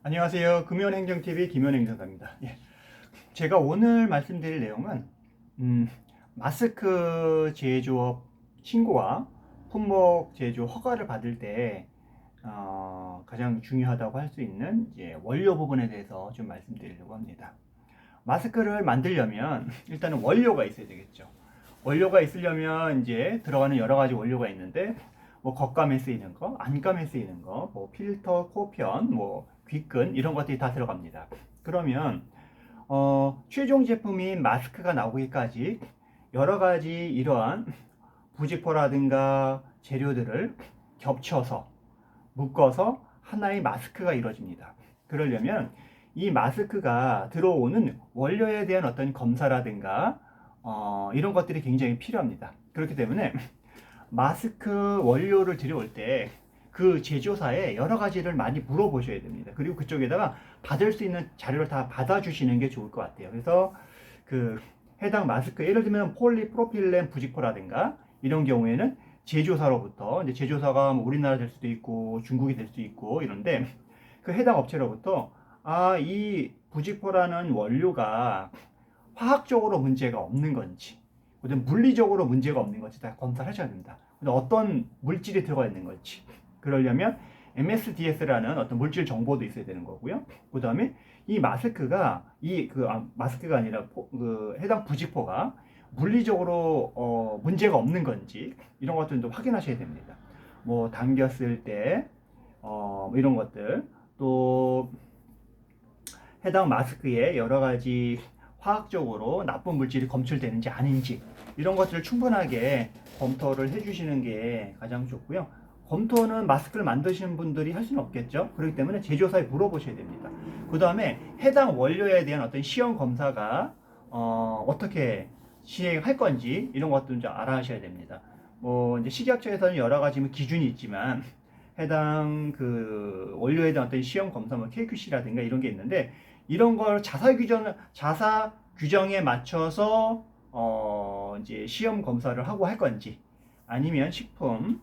안녕하세요. 금연행정TV 김연행정사입니다. 예. 제가 오늘 말씀드릴 내용은 마스크 제조업 신고와 품목 제조 허가를 받을 때 가장 중요하다고 할 수 있는 이제 원료 부분에 대해서 좀 말씀드리려고 합니다. 마스크를 만들려면 일단은 원료가 있어야 되겠죠. 원료가 있으려면 이제 들어가는 여러 가지 원료가 있는데 뭐 겉감에 쓰이는 거, 안감에 쓰이는 거, 뭐 필터, 코편, 뭐 귀끈 이런 것들이 다 들어갑니다. 그러면 최종 제품인 마스크가 나오기까지 여러 가지 이러한 부직포라든가 재료들을 겹쳐서 묶어서 하나의 마스크가 이루어집니다. 그러려면 이 마스크가 들어오는 원료에 대한 어떤 검사라든가 이런 것들이 굉장히 필요합니다. 그렇기 때문에 마스크 원료를 들여올 때 그 제조사에 여러 가지를 많이 물어보셔야 됩니다. 그리고 그쪽에다가 받을 수 있는 자료를 다 받아주시는 게 좋을 것 같아요. 그래서 그 해당 마스크, 예를 들면 폴리프로필렌 부직포라든가 이런 경우에는 제조사로부터, 이제 제조사가 뭐 우리나라 될 수도 있고 중국이 될 수도 있고 이런데 그 해당 업체로부터 이 부직포라는 원료가 화학적으로 문제가 없는 건지, 물리적으로 문제가 없는 건지 다 검사를 하셔야 됩니다. 어떤 물질이 들어가 있는 건지. 그러려면 MSDS라는 어떤 물질 정보도 있어야 되는 거고요. 그 다음에 이 마스크가, 마스크가 아니라 해당 부직포가 물리적으로 문제가 없는 건지 이런 것들도 확인하셔야 됩니다. 뭐 당겼을 때 이런 것들, 또 해당 마스크에 여러 가지 화학적으로 나쁜 물질이 검출되는지 아닌지 이런 것들을 충분하게 검토를 해주시는 게 가장 좋고요. 검토는 마스크를 만드시는 분들이 할 수는 없겠죠. 그렇기 때문에 제조사에 물어보셔야 됩니다. 그 다음에 해당 원료에 대한 어떤 시험 검사가 어떻게 시행할 건지 이런 것들은 좀 알아셔야 됩니다. 뭐 이제 식약처에서는 여러 가지 기준이 있지만 해당 그 원료에 대한 어떤 시험 검사, 뭐 KQC라든가 이런 게 있는데 이런 걸 자사 규정에 맞춰서 이제 시험 검사를 하고 할 건지 아니면 식품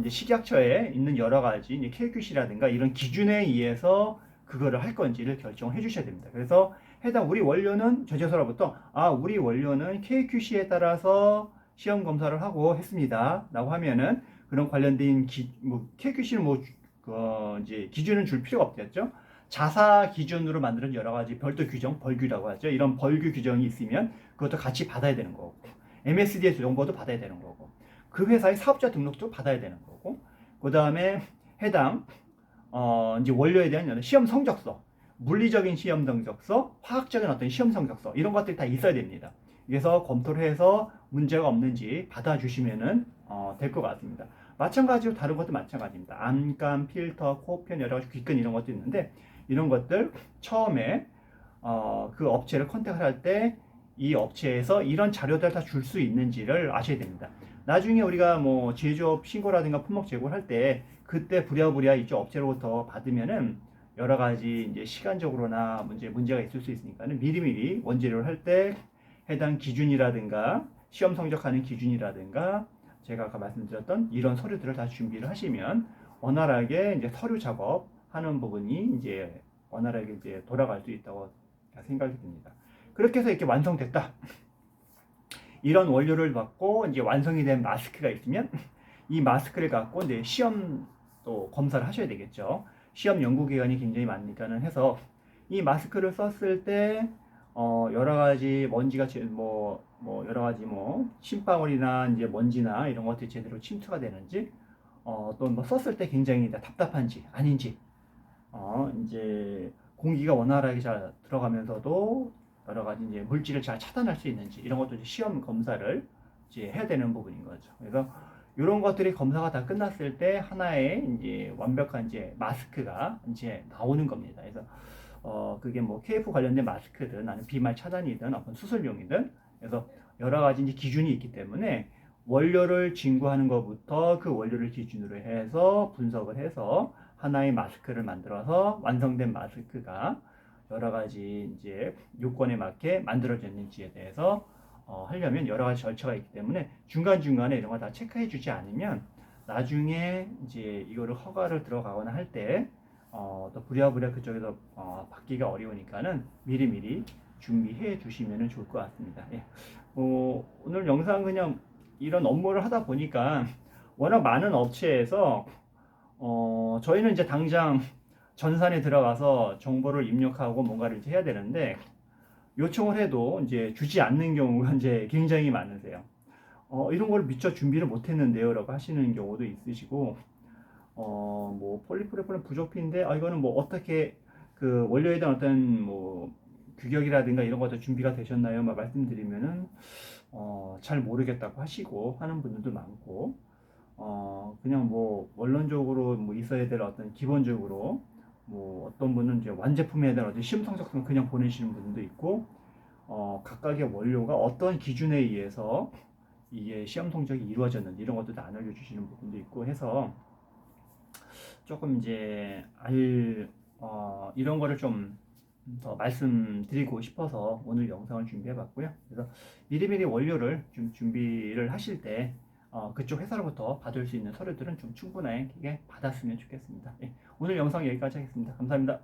이제 식약처에 있는 여러 가지 이제 KQC라든가 이런 기준에 의해서 그거를 할 건지를 결정해 주셔야 됩니다. 그래서 해당 우리 원료는 제조사로부터 우리 원료는 KQC에 따라서 시험 검사를 하고 했습니다. 라고 하면은 그런 관련된 KQC는 이제 기준은 줄 필요가 없겠죠. 자사 기준으로 만드는 여러 가지 별도 규정, 벌규라고 하죠. 이런 벌규 규정이 있으면 그것도 같이 받아야 되는 거고, MSDS 정보도 받아야 되는 거고, 그 회사의 사업자 등록도 받아야 되는 거고, 그 다음에 해당 이제 원료에 대한 시험 성적서, 물리적인 시험 성적서, 화학적인 어떤 시험 성적서 이런 것들이 다 있어야 됩니다. 그래서 검토를 해서 문제가 없는지 받아주시면은 될 것 같습니다. 마찬가지로 다른 것도 마찬가지입니다. 안감, 필터, 코편 여러 가지 귀끈 이런 것도 있는데 이런 것들 처음에 그 업체를 컨택을 할 때 이 업체에서 이런 자료들 다 줄 수 있는지를 아셔야 됩니다. 나중에 우리가 뭐 제조업 신고라든가 품목 제공을 할 때 그때 부랴부랴 이쪽 업체로부터 받으면은 여러 가지 이제 시간적으로나 문제가 있을 수 있으니까는 미리미리 원재료를 할 때 해당 기준이라든가 시험 성적하는 기준이라든가 제가 아까 말씀드렸던 이런 서류들을 다 준비를 하시면 원활하게 이제 서류 작업하는 부분이 이제 원활하게 이제 돌아갈 수 있다고 생각이 듭니다. 그렇게 해서 이렇게 완성됐다. 이런 원료를 받고 이제 완성이 된 마스크가 있으면 이 마스크를 갖고 이제 시험 또 검사를 하셔야 되겠죠. 시험 연구 기간이 굉장히 많으니까는 해서 이 마스크를 썼을 때 여러 가지 먼지가 여러 가지 침방울이나 이제 먼지나 이런 것들이 제대로 침투가 되는지 또 뭐 썼을 때 굉장히 답답한지 아닌지 이제 공기가 원활하게 잘 들어가면서도 여러 가지 이제 물질을 잘 차단할 수 있는지 이런 것도 이제 시험 검사를 이제 해야 되는 부분인 거죠. 그래서 이런 것들이 검사가 다 끝났을 때 하나의 이제 완벽한 이제 마스크가 이제 나오는 겁니다. 그래서 그게 뭐 KF 관련된 마스크든 아니면 비말 차단이든 어떤 수술용이든 그래서 여러 가지 이제 기준이 있기 때문에 원료를 진구하는 것부터 그 원료를 기준으로 해서 분석을 해서 하나의 마스크를 만들어서 완성된 마스크가 여러 가지 이제 요건에 맞게 만들어졌는지에 대해서 하려면 여러 가지 절차가 있기 때문에 중간중간에 이런 거 다 체크해 주지 않으면 나중에 이제 이거를 허가를 들어가거나 할 때 또 부랴부랴 그쪽에서 받기가 어려우니까는 미리미리 준비해 주시면 좋을 것 같습니다. 예. 오늘 영상 그냥 이런 업무를 하다 보니까 워낙 많은 업체에서 저희는 이제 당장 전산에 들어가서 정보를 입력하고 뭔가를 이제 해야 되는데 요청을 해도 이제 주지 않는 경우가 이제 굉장히 많으세요. 이런 걸 미처 준비를 못 했는데요 라고 하시는 경우도 있으시고 뭐 폴리프로필은 부족인데 이거는 뭐 어떻게 그 원료에 대한 어떤 뭐 규격이라든가 이런 것도 준비가 되셨나요? 막 말씀드리면은 잘 모르겠다고 하시고 하는 분들도 많고 그냥 뭐 원론적으로 뭐 있어야 될 어떤 기본적으로 뭐 어떤 분은 이제 완제품에 대한 어떤 시험 성적표를 그냥 보내시는 분도 있고 각각의 원료가 어떤 기준에 의해서 이게 시험 성적이 이루어졌는지 이런 것도 다 안 알려주시는 부분도 있고 해서 조금 이제 이런 거를 좀 더 말씀드리고 싶어서 오늘 영상을 준비해봤고요. 그래서 미리미리 원료를 좀 준비를 하실 때 그쪽 회사로부터 받을 수 있는 서류들은 좀 충분하게 받았으면 좋겠습니다. 예, 오늘 영상 여기까지 하겠습니다. 감사합니다.